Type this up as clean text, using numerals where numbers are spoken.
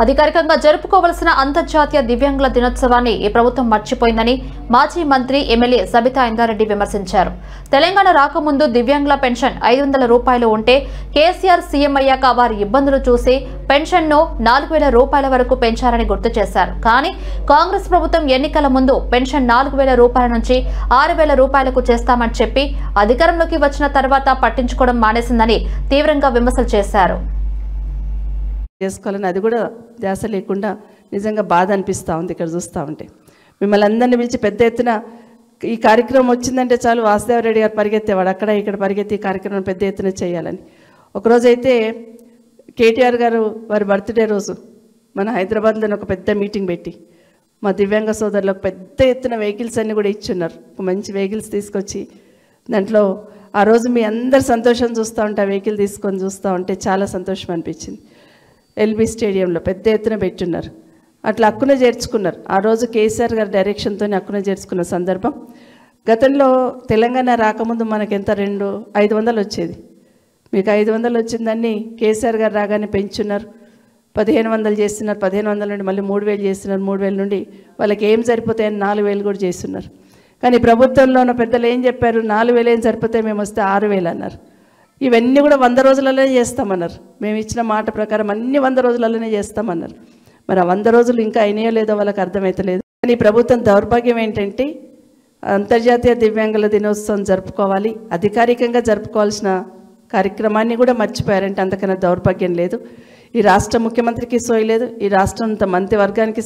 అధికారికంగా జరుపుకోవాల్సిన అంతర్జాతీయ దివ్యాంగుల దినోత్సవాన్ని ఈ ప్రభుత్వం మర్చిపోయిందని మాజీ మంత్రి ఎమ్మెల్యే సబితా ఇందారెడ్డి విమర్శించారు. తెలంగాణ రాకముందు దివ్యాంగుల పెన్షన్ 500 రూపాయలు ఉంటే కేసీఆర్ సీఎం అయ్యాక వారి ఇబ్బందులు చూసి పెన్షన్ను 4000 రూపాయల వరకు పెంచారని గుర్తు చేశారు. కానీ కాంగ్రెస్ ప్రభుత్వం ఎన్నికల ముందు పెన్షన్ 4000 రూపాయల నుంచి 6000 రూపాయలకు చేస్తామని చెప్పి అధికారంలోకి వచ్చిన తర్వాత పట్టించుకోవడం మానేసిందని తీవ్రంగా విమర్శలు చేశారు. చేసుకోవాలని అది కూడా ధ్యాస లేకుండా నిజంగా బాధ అనిపిస్తూ ఉంది. ఇక్కడ చూస్తూ ఉంటే మిమ్మల్ని అందరినీ పిలిచి పెద్ద ఎత్తున ఈ కార్యక్రమం వచ్చిందంటే చాలు వాసుదేవరెడ్డి గారు పరిగెత్తేవాడు, అక్కడ ఇక్కడ పరిగెత్తి ఈ కార్యక్రమం పెద్ద ఎత్తున చేయాలని. ఒకరోజైతే కేటీఆర్ గారు వారి బర్త్డే రోజు మన హైదరాబాద్లో ఒక పెద్ద మీటింగ్ పెట్టి మా దివ్యాంగ సోదరులకు పెద్ద ఎత్తున వెహికల్స్ అన్నీ కూడా ఇచ్చున్నారు. ఒక మంచి వెహికల్స్ తీసుకొచ్చి దాంట్లో ఆ రోజు మీ అందరు సంతోషం చూస్తూ ఉంటే ఆ వెహికల్ తీసుకొని చూస్తూ ఉంటే చాలా సంతోషం అనిపించింది. ఎల్బీ స్టేడియంలో పెద్ద ఎత్తున పెట్టున్నారు. అట్లా హక్కున చేర్చుకున్నారు. ఆ రోజు కేసీఆర్ గారి డైరెక్షన్తో హక్కున చేర్చుకున్న సందర్భం. గతంలో తెలంగాణ రాకముందు మనకి ఎంత 500 వచ్చేది, మీకు 500 వచ్చిందని కేసీఆర్ గారు రాగానే పెంచున్నారు. 1500 చేస్తున్నారు, 1500 నుండి మళ్ళీ 3000 చేస్తున్నారు, 3000 నుండి వాళ్ళకి ఏం సరిపోతాయని 4000 కూడా చేస్తున్నారు. కానీ ప్రభుత్వంలో ఉన్న పెద్దలు ఏం చెప్పారు, 4000 ఏం సరిపోతాయి, మేము వస్తే 6000 అన్నారు. ఇవన్నీ కూడా 100 రోజులలోనే చేస్తామన్నారు. మేము ఇచ్చిన మాట ప్రకారం అన్ని 100 రోజులలోనే చేస్తామన్నారు. మరి ఆ 100 రోజులు ఇంకా అయినాయో లేదో వాళ్ళకి అర్థమవుతలేదు. కానీ ప్రభుత్వం దౌర్భాగ్యం ఏంటంటే అంతర్జాతీయ దివ్యాంగుల దినోత్సవం జరుపుకోవాలి, అధికారికంగా జరుపుకోవాల్సిన కార్యక్రమాన్ని కూడా మర్చిపోయారంటే అంతకన్నా దౌర్భాగ్యం లేదు. ఈ రాష్ట్ర ముఖ్యమంత్రికి సోయలేదు, ఈ రాష్ట్రం మంత్రివర్గానికి